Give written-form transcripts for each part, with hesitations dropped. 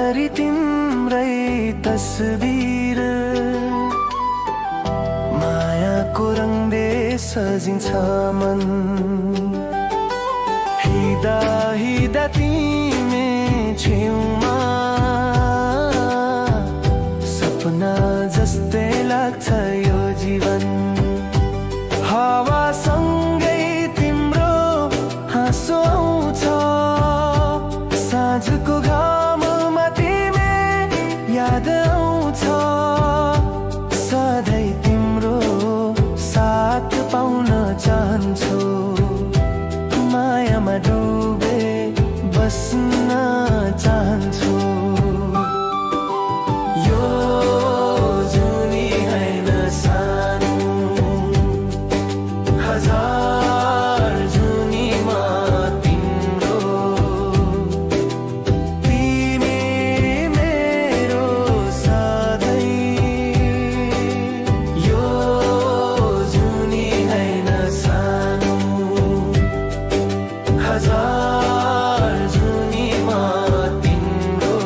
भरि तिम्रै तस्बिर मायाको रङले सजिन्छ मन हिँड्दा हिँड्दा तिमी छेउमा सपना जस्तै लाग्छ यो जीवन हावासँगै तिम्रो हाँसो आउँछ साँझको घाममा तिमी याद आउँछ सधैँ तिम्रो साथ पाउन चाहन्छु मायामा डुबे बस्न चाहन्छु यो जुनी हैन सानो हजार जुनीमा तिम्रो तिमी मेरो सधैँ यो जुनी हैन सानो हजार जुनीमा तिम्रो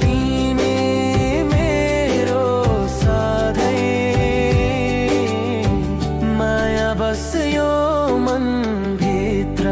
तिमी मेरो सधैँ माया बस्यो मनभित्र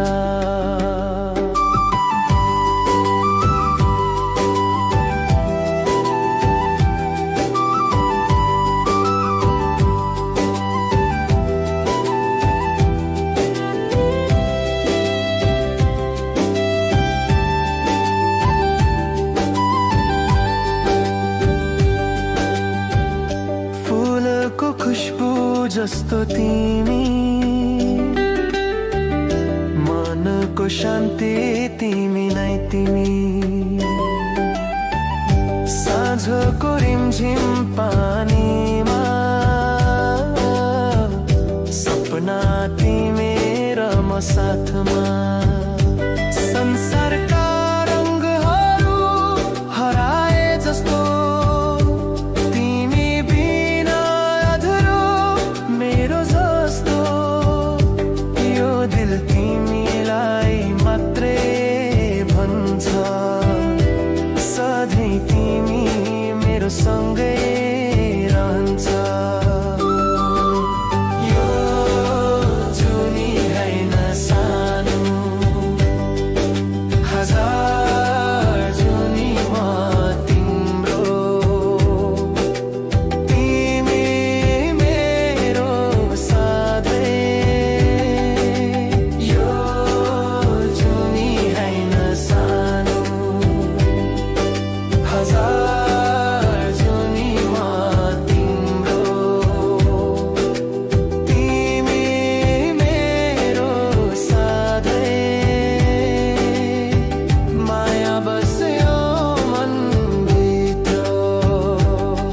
फुलको खुशबु जस्तो तिमी मनको शान्ति तिमी नै तिमी साँझको रिमझिम पानीमा सपना तिमी र म साथमा संसारका रङहरू हराए जस्तो तिमी बिना अधुरो मेरो जस्तो यो दिल तिमीलाई मात्रै भन्छ सधैँ तिमी मेरो सँगै रहन्छ यो जुनी हैन सानो हजार जुनीमा तिम्रो तिमी मेरो सधैँ यो जुनी हैन सानो हजार जुनीमा तिम्रो तिमी मेरो सधैँ माया बस्यो मनभित्र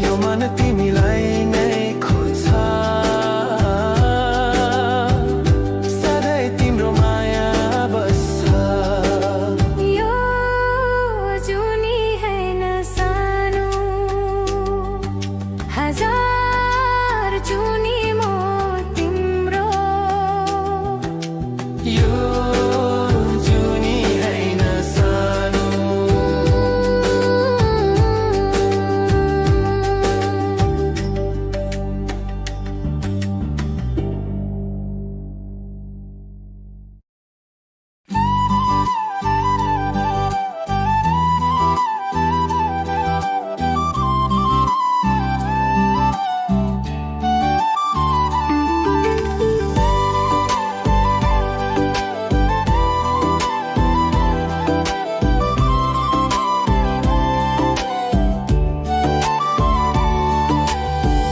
यो मन तिमीलाई नै खोज्छ सधैँ तिम्रो माया बस्छ यो जुनी हैन सानो हजार जुनी म तिम्रो यो जुनी हैन सानो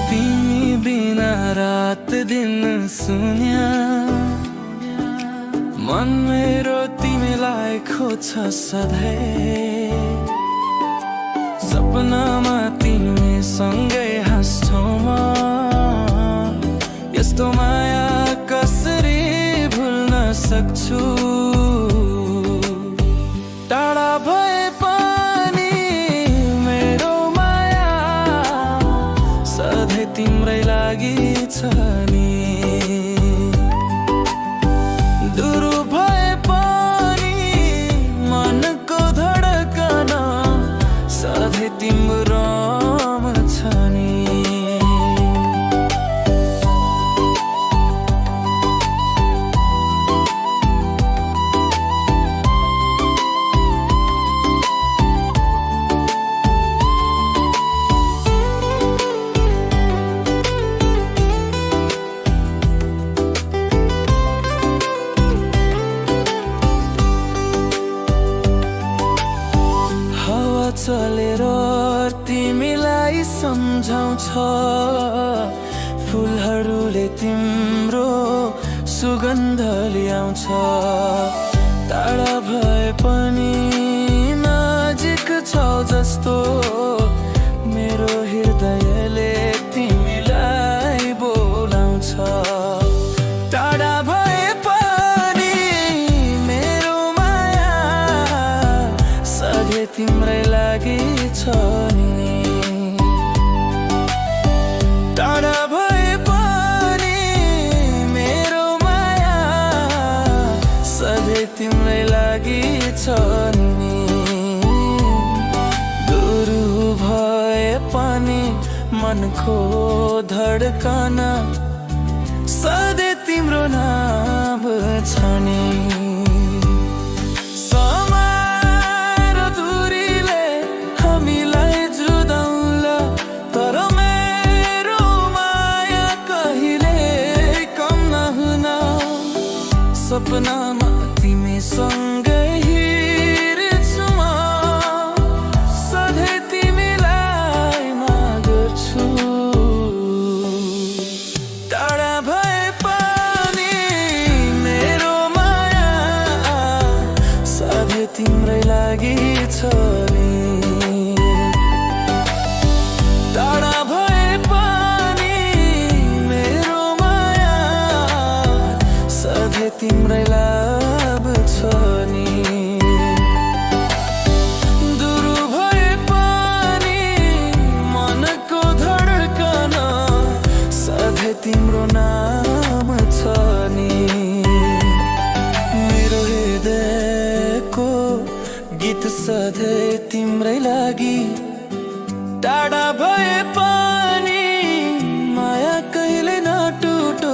तिमी बिना रात दिन सुन्या मन मेरो तिमीलाई खोज्छ सधैँ सपनामा तिमी सँगै हाँस्छौ म यस्तो माया कसरी भुल्न सक्छु टाढा भए पनि मेरो माया सधैँ तिम्रै लागि छ नि दूर भए पनि मनको धडकन चलेर तिमीलाई सम्झाउँछ फुलहरूले तिम्रो सुगन्ध ल्याउँछ टाढा भए पनि नजिक छौ जस्तो मेरो हृदयले तिमीलाई बोलाउँछ टाढा भए पनि मेरो माया सधैँ तिम्रै लागि छ नि टाढा भए पनि मेरो माया सधैँ तिम्रै लागि छ नि दूर भए पनि मनको धड्कन सधैँ तिम्रो नाम छ नि समय र दूरीले हामीलाई जुदाउला तर मेरो माया कहिले कम नहुन सपनामा तिमीसँगै हिँड्छु म सधैँ तिमीलाई माग्छु टाढा भए पनि मेरो माया सधैँ तिम्रै लागि छ नि टाढा भए पनि मेरो माया सधैँ तिम्रै लागि छ नि दूर भए पनि मनको धड्कन सधैँ तिम्रो नाम छ नि मेरो हृदयको गीत सधैँ तिम्रै लागि टाढा भए पनि माया कहिले नटुटो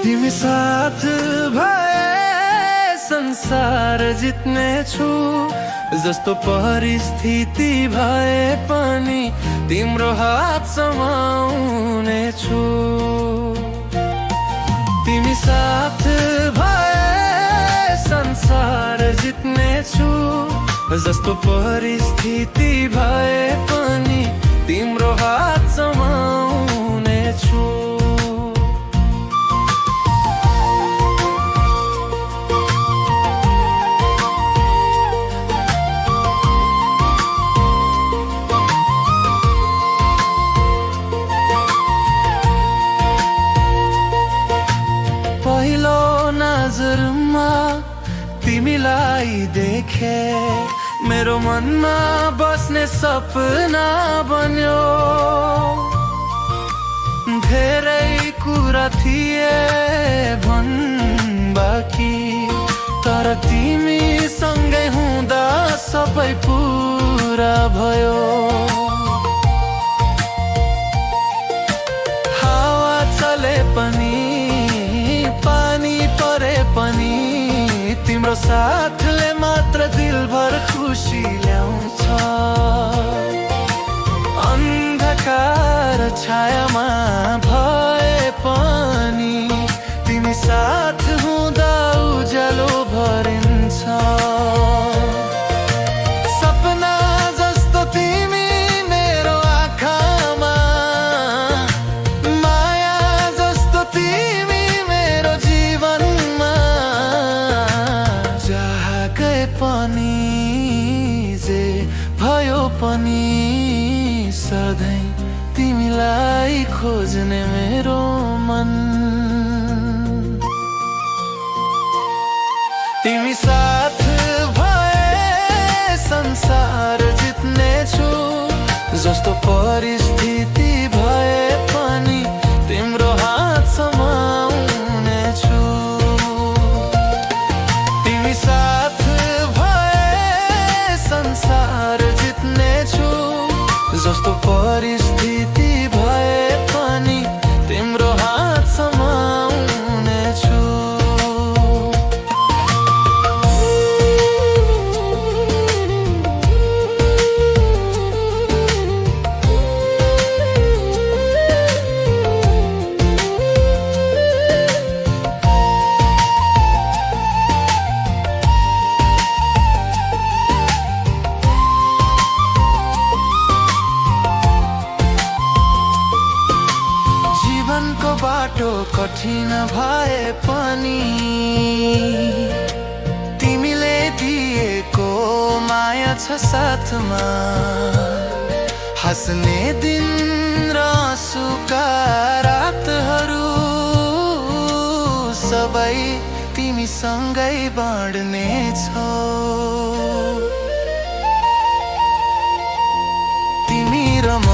तिमी साथ भए संसार जित्ने छु जस्तो परिस्थिति भए पनि तिम्रो हात समाउने छु तिमी साथ भए संसार जित्ने छु जस्तो परिस्थिति भए पनि तिम्रो हात समाउने छु पहिलो नजरमा तिमीलाई देखे मेरो मनमा बस्ने सपना बन्यो धेरै कुरा थिए भन् बाँकी तर तिमी सँगै हुँदा सबै पुरा भयो हावा चले पनि पानी परे पनि तिम्रो साथले मात्र दिलभर खुसी ल्याउँछ अन्धकार छायामा भए पनि तिमी साथ हुँदा उज्यालो भरिन्छ सपना जस्तो तिमी मेरो आँखामा माया जस्तो तिमी मेरो जीवनमा जहाँ गए पनि जे भयो पनि सधैँ तिमीलाई खोज्ने मेरो मन तिमी साथ भए कठिन भए पनि तिमीले दिएको माया छ साथमा। हाँस्ने दिन र आँसुका रातहरू सबै तिमीसँगै बाँड्ने छौ। तिमी र म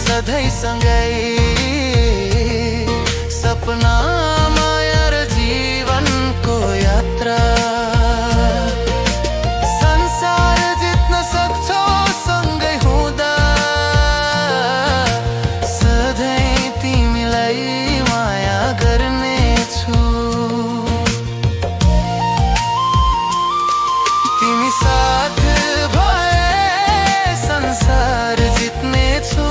सधैँ सँगै, सपना माया र जीवनको यात्रा। संसार जित्न सक्छौ सँगै हुँदा, सधैँ तिमीलाई माया गर्नेछु। तिमी साथ भए संसार जित्नेछु।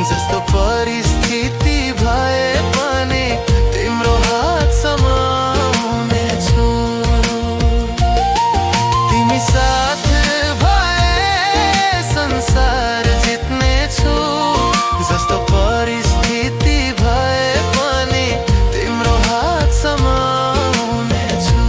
जस्तो परिस्थिति भए पनि तिम्रो हात समाउनेछु। तिमी साथ भए संसार जित्नेछु। जस्तो परिस्थिति भए पनि तिम्रो हात समाउनेछु।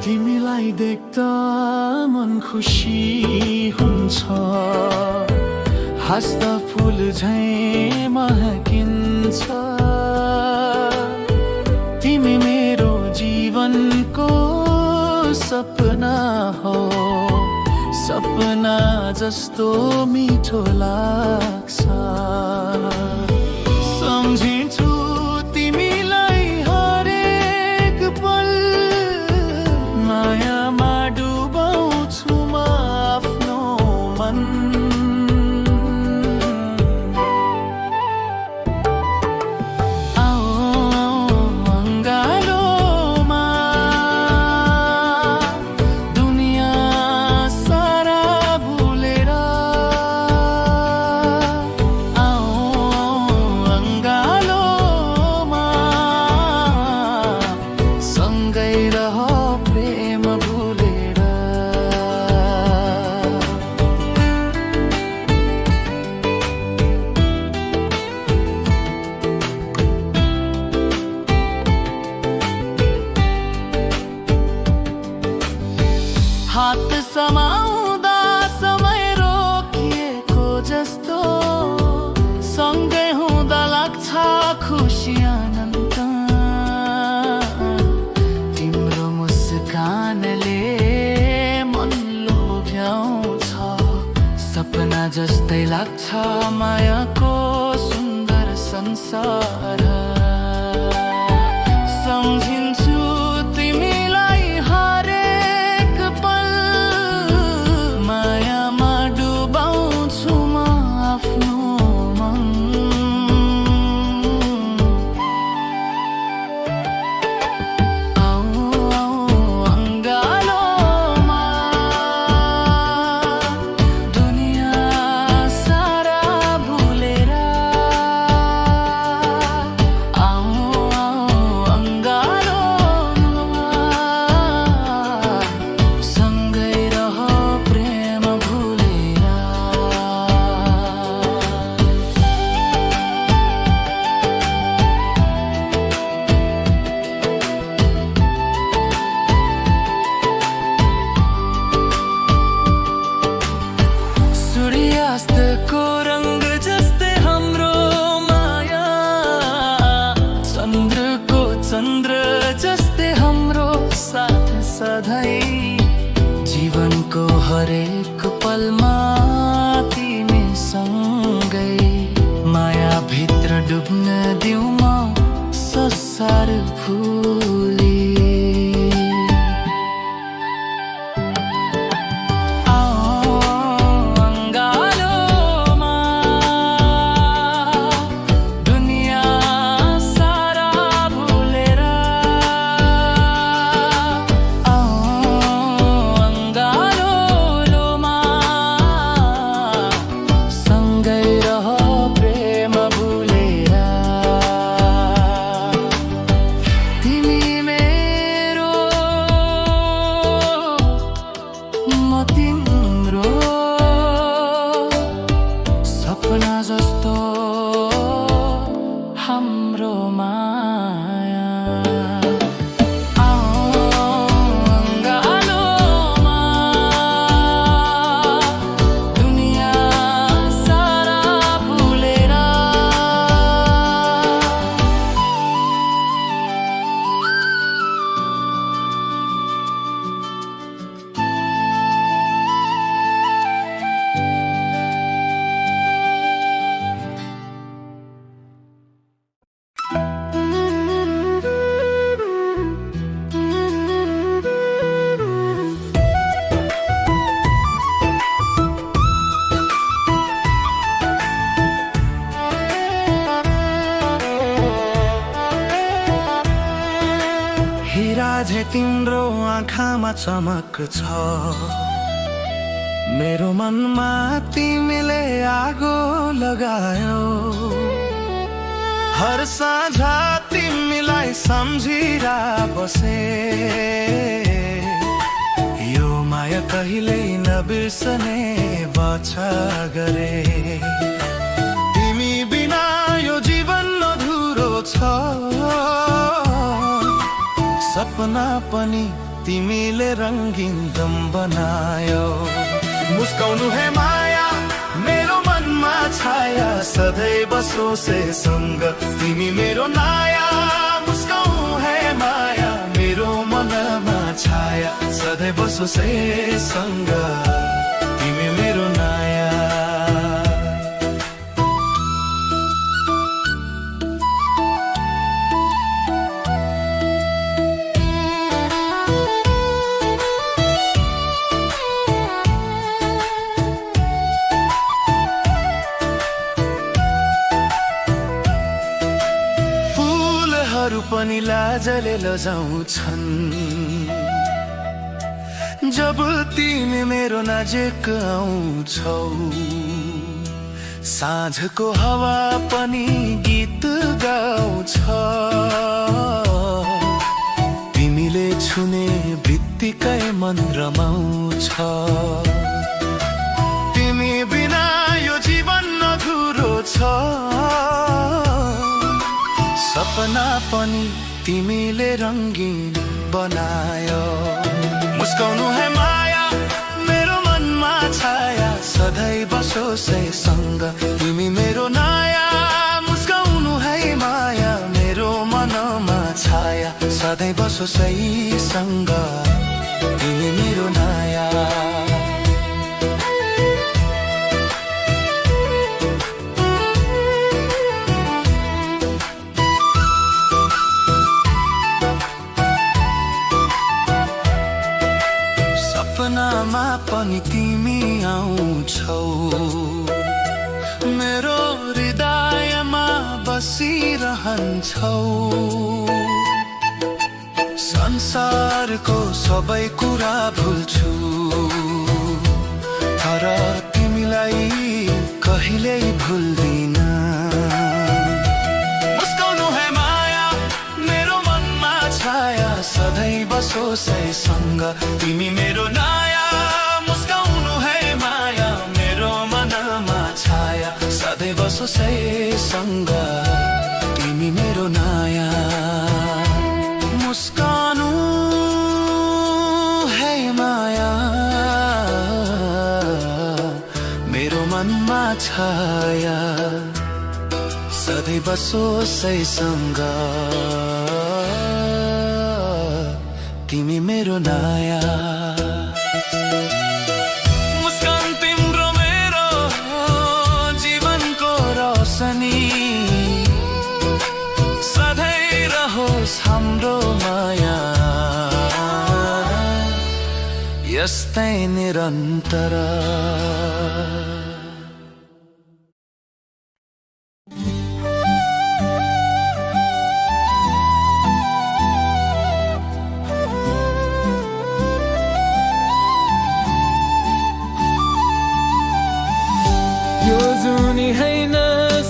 तिमीलाई देख्दा मन खुसी हुन्छ, हाँस्दा फुल झैँ महकिन्छ। तिमी मेरो जीवनको सपना हो, सपना जस्तो मिठो लाग्छ। सम्झिन्छु तिमीलाई हरेक पल, मायामा डुबाउँछु म आफ्नो मन। आओ अङ्गालोमा दुनियाँ सारा भुलेर, आओ अङ्गालोमा सँगै रह प्रेम भुलेर। हात समाउँदा समय रोकिएको जस्तो, सँगै हुँदा लाग्छ खुसी आनन्द। तिम्रो मुस्कानले मन लोभ्याउँछ, सपना जस्तै लाग्छ मायाको सुन्दर संसार। सम्झिन्छु तिमीलाई हरेक पल, मायामा डुबाउँछु म आफ्नो मन। आओ अङ्गालोमा दुनियाँ सारा भुलेर, तिम्रो माया झे तिम्रो आँखामा चमक छ मेरो मनमा तिमीले आगो लगायो हर साँझ तिमीलाई सम्झिरा बसे यो माया कहिल्यै नबिर्सने बाचा गरे तिमी बिना यो जीवन अधुरो छ सपना पनि तिमीले रंगीन दम बनायो मुस्काउनु है माया मेरो मनमा छाया सधैँ बसोसे सँग तिमी मेरो नाया मुस्काउनु है माया मेरो मनमा छाया सधैँ बसोसे सँग तिमी मेरो नाया पनि लाजले लजाउँछन् जब तिमी मेरो नजिक आउँछौ साँझको हावा पनि गीत गाउँछ तिमीले छुने बित्तिकै मन रमाउँछ तिमी बिना यो जीवन अधुरो छ सपना पनि तिमीले रंगीन बनायो मुस्काउनु है माया मेरो मनमा छाया सधैँ बसोसे सँग तिमी मेरो नाया मुस्काउनु है माया मेरो मनमा छाया सधैँ बसोसे सँग तिमी मेरो नाया सपनामा पनि तिमी आउँछौ मेरो हृदयमा बसिरहन्छौ संसारको सबै कुरा भुल्छु तर तिमीलाई कहिल्यै भुल्दिन मुस्काउनु है माया मेरो मनमा छाया सधैँ बसोसे सँग तिमी मेरो नाया मुस्काउनु है माया मेरो मनमा छाया सधैँ बसोसे सँग तिमी मेरो नाया मुस्कानु है माया मेरो मनमा छाया सधैँ बसोसे सँग तिमी मेरो नाया मुस्कान तिम्रो मेरो जीवनको रोशनी सधैँ रहोस् हाम्रो माया यस्तै निरन्तर यो जुनी हैन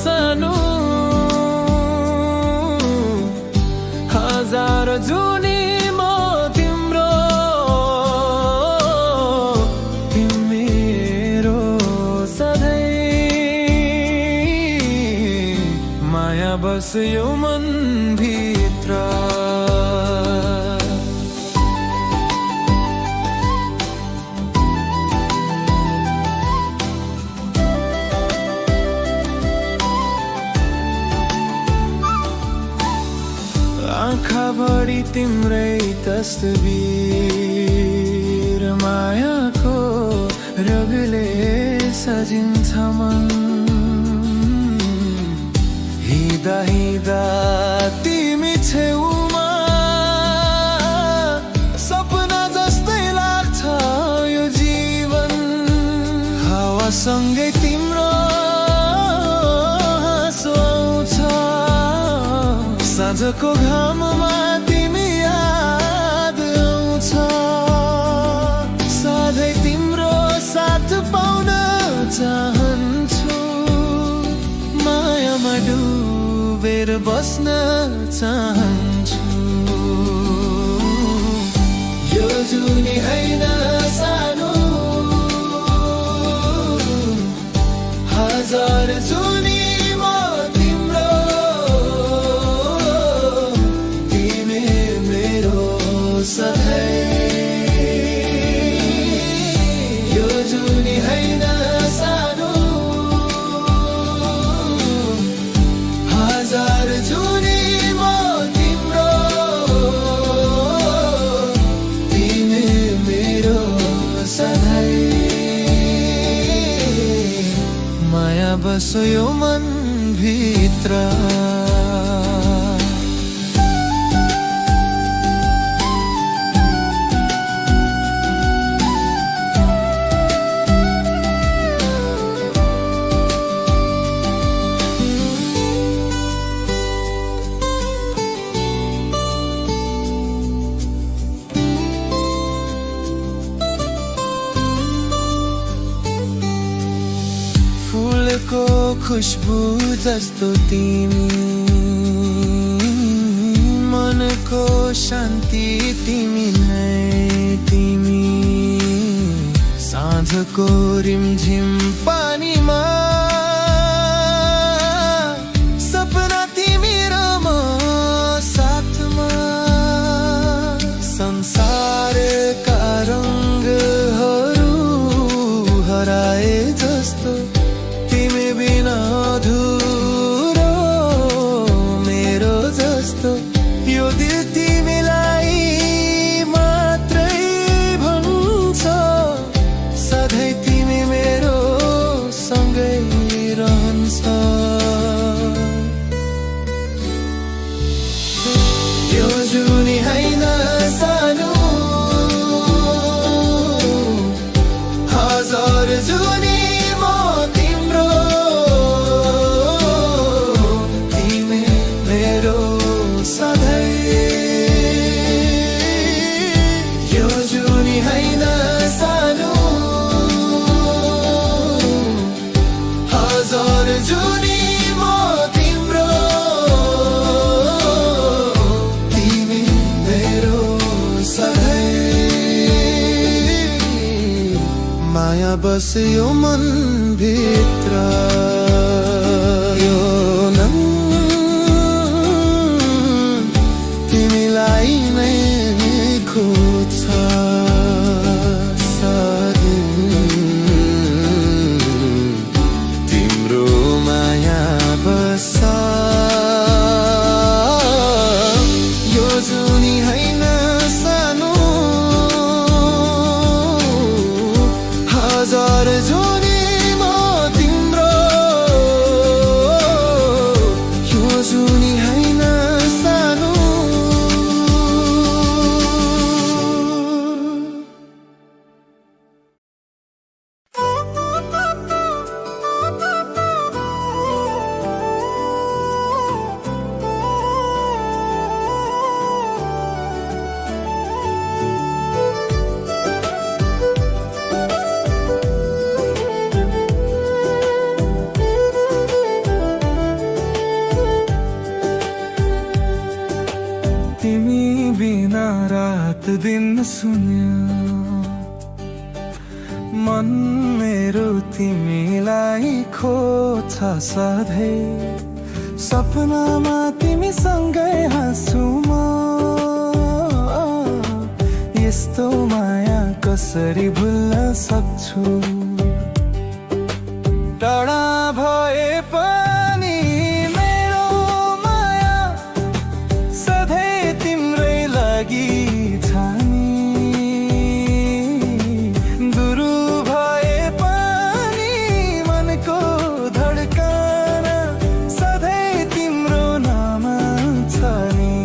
सानो हजार जुनी म तिम्रो तिम्रो सधैँ माया बस्यो मन मनभित्र आँखाभरि तिम्रै तस्बिर मायाको रगले सजिन्छ मन हिँड्दा हिँड्दा तिमी छेउमा सपना जस्तै लाग्छ यो जीवन हावासँगै तिम्रो हाँसो आउँछ साँझको घाममा तिमी याद आउँछ सधैँ तिम्रो साथ पाउन चाहन्छु मायामा डुबेर बस्न चाहन्छु यो जुनी होइन सानो हजार जुनी यो जुनी होइन सानो हजार जुनी म तिम्रो तिमी मेरो सधैँ माया बसो यो मनभित्र फुलको खुशबु जस्तो तिमी मनको शान्ति तिमी नै तिमी साँझको रिमझिम पानीमा सपना तिमी र म साथमा संसारका रङ्गहरू हराए जस्तो तिमी बिना अधुरो मेरो जस्तो यो दिल तिमीलाई मात्रै भन्छ सधैँ तिमी मेरो सँगै रहन्छ यो जुनी होइन सानो हजार जुनी माया बस यो मनभित्र यो नम तिमीलाई नै खोज्छ तिम्रो माया बस यो जुनी होइन सानो हजार जुनी म तिम्रो यो जुनी होइन सानो दिन सुन्यो मन मेरो तिमीलाई खोज्छ सधैँ सपनामा तिमीसँगै हाँस्छु म यस्तो माया कसरी भुल्न सक्छु टाढा भए पनि मेरो माया सधैँ तिम्रै लागि छ नि दूर भए पनि मनको धड्कन सधैँ तिम्रो नाम छ नि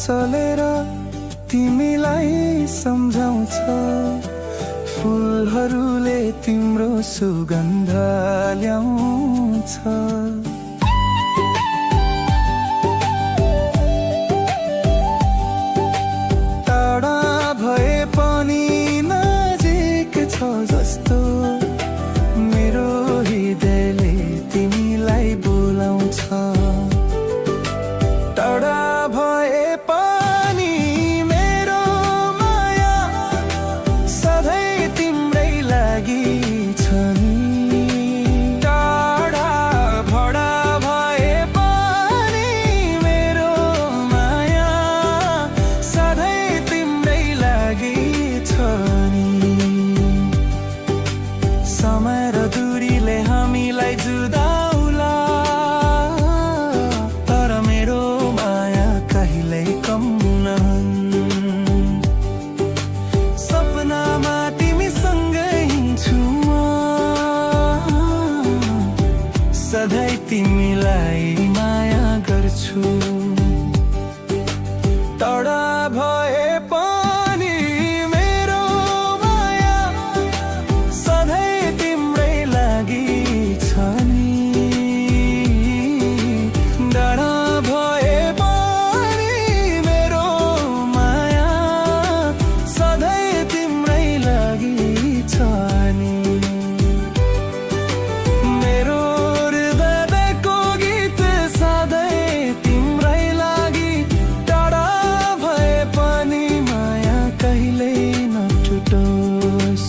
चलेर तिमीलाई सम्झाउँछ फुलहरूले तिम्रो सुगन्ध ल्याउँछ टाढा भए पनि नजिक छ जस्तो मेरो हृदयले तिमीलाई बोलाउँछ टाढा भए पनि मेरो माया सधैँ तिम्रै लागि छ नि टाढा भडा भए पनि मेरो माया सधैँ तिम्रै लागि छ नि समय र दूरीले हामीलाई जुदाउला सपनामा तिमीसँगै हिँड्छु म सधैँ तिमीलाई माया गर्छु टाढा भए पनि मेरो माया सधैँ तिम्रै लागि छ नि टाढा भए पनि मेरो माया सधैँ तिम्रै लागि छ नि मेरो हृदयको गीत सधैँ तिम्रै लागि टाढा भए पनि माया कहिल्यै नटुटोस्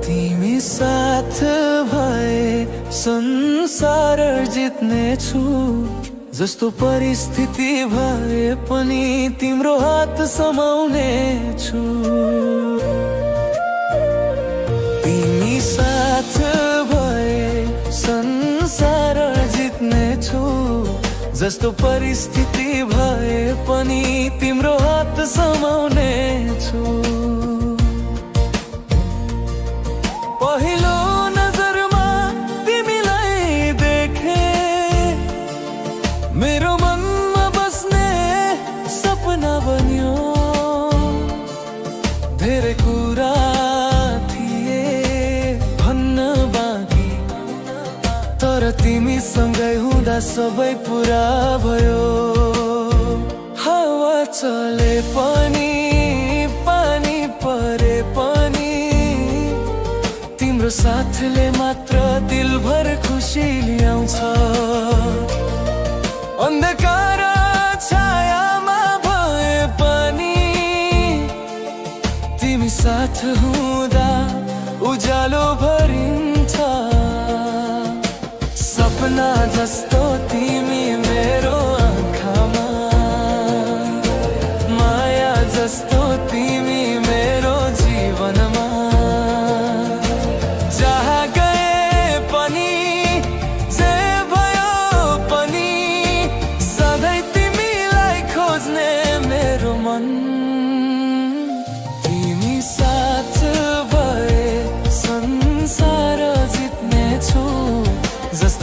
तिमी साथ भए संसार जित्ने छु जस्तो परिस्थिति भए पनि तिम्रो हात समाउने छु तिमी साथ भए संसार जित्ने छु जस्तो परिस्थिति भए पनि तिम्रो हात समाउने छु पहिलो नजरमा तिमीलाई देखे मेरो मनमा बस्ने सपना बन्यो धेरै कुरा थिए भन्न बाँकी तर तिमीसँगै हुँदा सबै पुरा भयो हावा चले पनि पानी परे पनि तिम्रो साथले मात्र दिलभर खुसी ल्याउँछ अन्धकार छायामा भए पनि तिमी साथ हुँदा उज्यालो भरिन्छ सपना जस्तो तिमी मेरो आँखामा माया जस्तो तिमी मेरो जीवनमा जहाँ गए पनि जे भयो पनि सधैँ तिमीलाई खोज्ने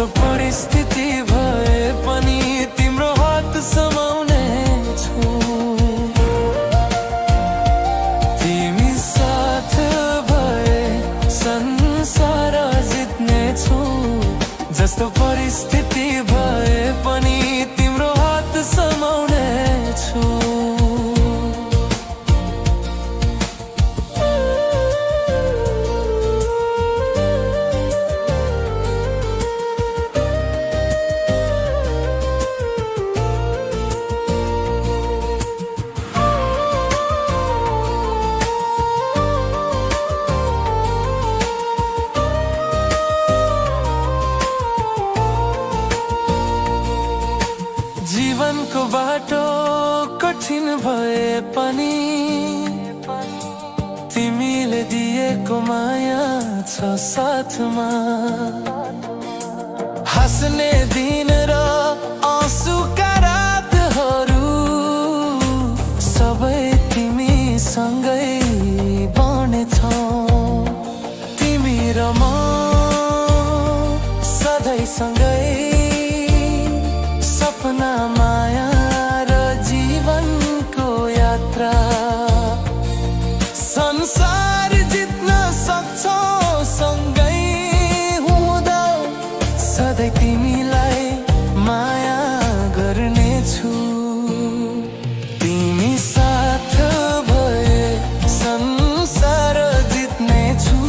जस्तो परिस्थिति भए पनि तिम्रो हात समाउने छु तिमी साथ भए संसार जित्ने छु जस्तो परिस्थिति भए पनि तिम्रो हात समाउने छु जीवनको बाटो कठिन भए पनि तिमीले दिएको माया छ साथमा हाँस्ने दिन र आँसुका रातहरू सबै तिमीसँगै बनेछौ तिमी र म सधैँ सँगै सपना माया र जीवनको यात्रा संसार जित्न सक्छौ सँगै हुँदा सधैँ तिमीलाई माया गर्नेछु तिमी साथ भए संसार जित्नेछु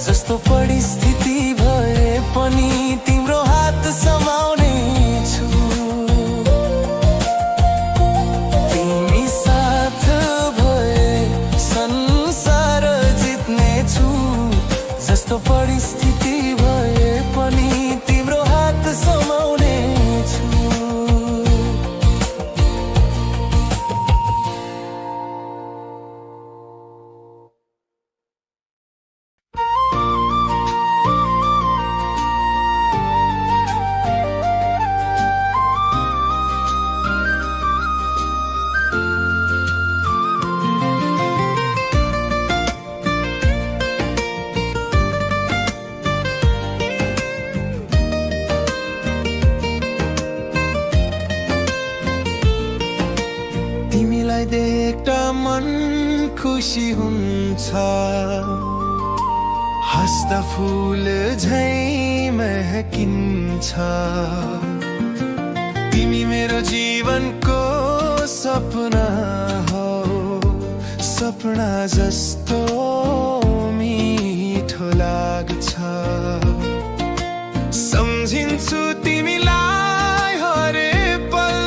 जस्तो परिस्थिति भए पनि तिम्रो हात समाउने जस्तो परिस्थिति भए पनि तिम्रो हात समाउने छु देख्दा मन खुसी हुन्छ हस्दा फूल झै महकिन्छ तिमी मेरो जीवनको सपना हो सपना जस्तो मिठो लाग्छ सम्झिन्छु तिमीलाई हरे पल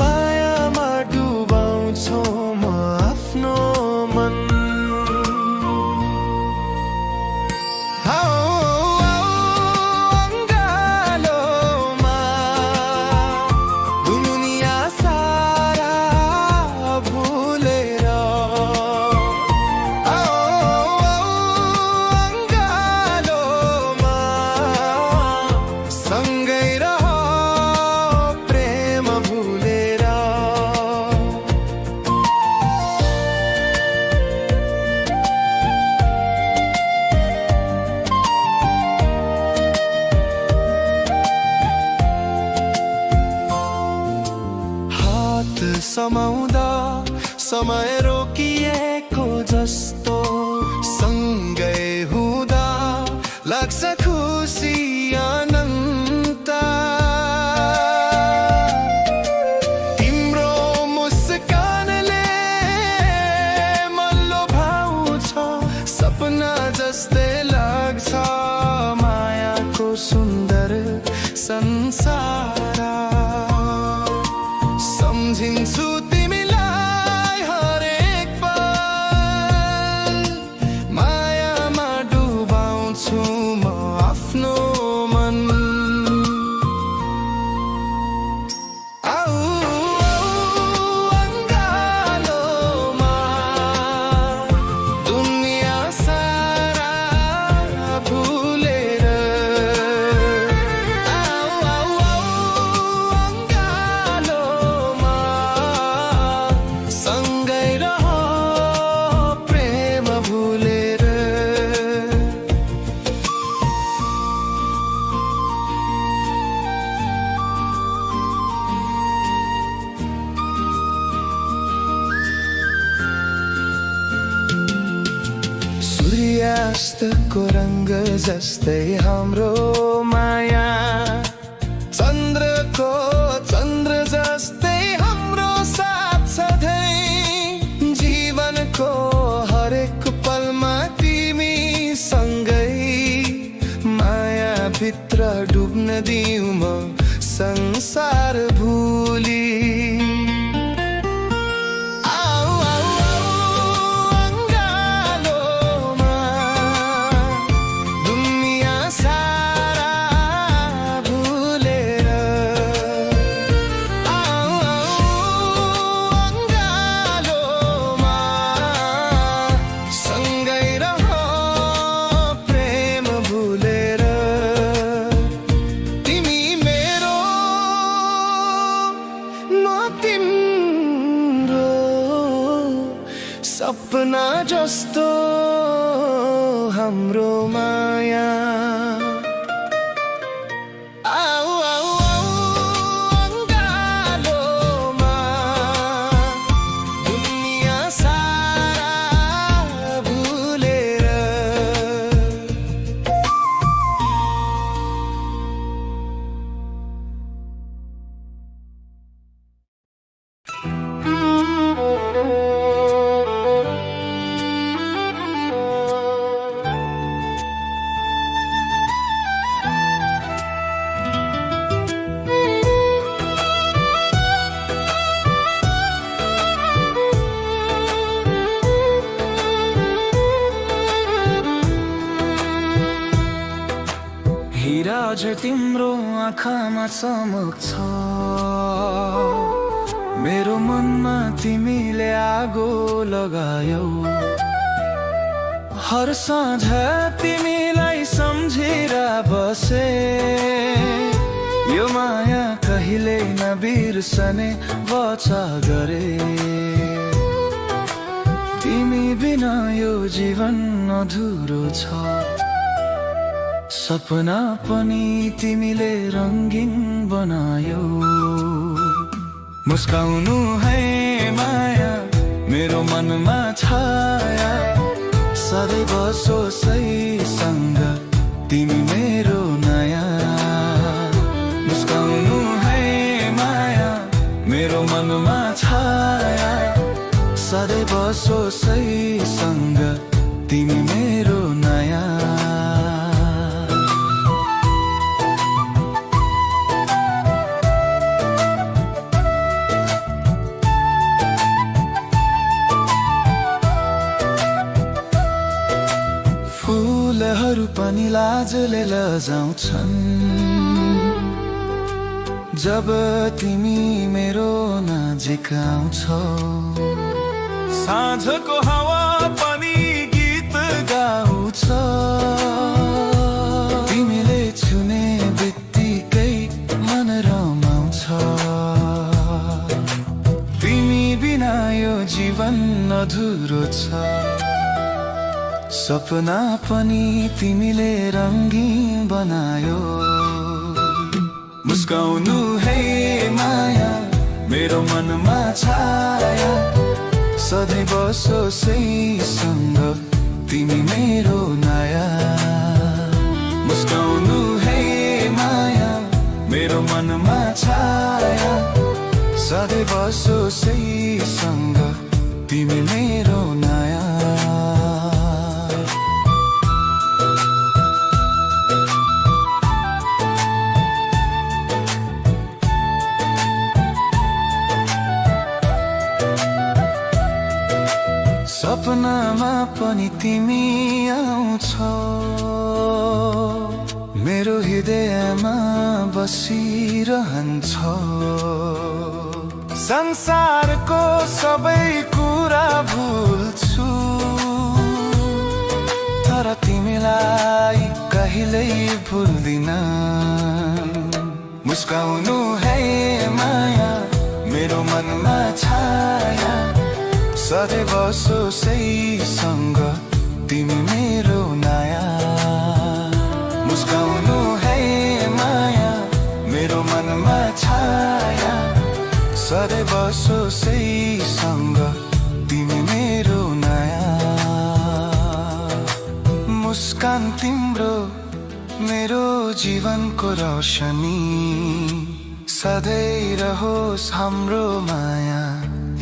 मायामा डुबाउँछु म आफ्नो मन अङ्गालोमा दुनिया सारा भुलेर अङ्गालोमा सँगै रह प्रेम भुलेर हात समाउँदा समय रोकिएको जस्तो सँगै हुँदा लाग्छ खुसी अनन्त तिम्रो मुस्कानले मन लोभाउँछ सपना जस्तै लाग्छ मायाको सुन्दर संसार सम्झिन्छु तिमीलाई हरेक पल सूर्यास्तको रङ्ग जस्तै हाम्रो माया, चन्द्र जस्तै हाम्रो साथ सधैँ, जीवनको हरेक पलमा तिमी सँगै, माया भित्र डुब्न दिउँ म संसार भुली। सपना जस्तो हाम्रो माया, आऊ आऊ आऊ अङ्गालोमा दुनिया सारा भुलेर। हिरा झै तिम्रो आँखामा चमक छ, मेरो मनमा तिमीले आगो लगायौ। हर साँझ तिमीलाई सम्झेर बसे, यो माया कहिले नबिर्सने वचा गरे। तिमी बिना यो जीवन अधुरो छ, सपना पनि तिमीले रङ्गीन बनायौ। मुस्काउनु है माया मेरो मनमा छाया, सधैँ बसोस् है सँग तिमी मेरो नयाँ। मुस्काउनु है माया मेरो मनमा छाया, सधैँ बसोस् है सँग तिमी मेरो नयाँ। फुलहरू पनि लाजले लजाउँछन् जब तिमी मेरो नजिक आउँछौ। साँझको हावा पनि गीत गाउँछ, तिमीले छुने बित्तिकै मन रमाउँछ। तिमी बिना यो जीवन अधुरो छ, सपना पनि तिमीले रङ्गीन बनायो। मुस्काउनु है माया मेरो मनमा छाया, सधैँ बसोस् है सँग तिमी मेरो नयाँ। मुस्काउनु है माया मेरो मनमा छाया, सधैँ बसोस् है सँग तिमी मेरो नयाँ। सपनामा पनि तिमी आउँछौ, मेरो हृदयमा बसिरहन्छौ। संसारको सबै कुरा भुल्छु, तर तिमीलाई कहिल्यै भुल्दिन। मुस्काउनु है माया मेरो मनमा छाया, सधैँ बसोस् है सँग तिमी मेरो नयाँ। मुस्काउनु है माया मेरो मनमा छाया, सधैँ बसोस् है सँग तिमी मेरो नयाँ। मुस्कान तिम्रो मेरो जीवनको रोशनी सधैँ रहोस् हाम्रो माया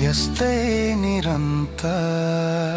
यस्तै निरन्तर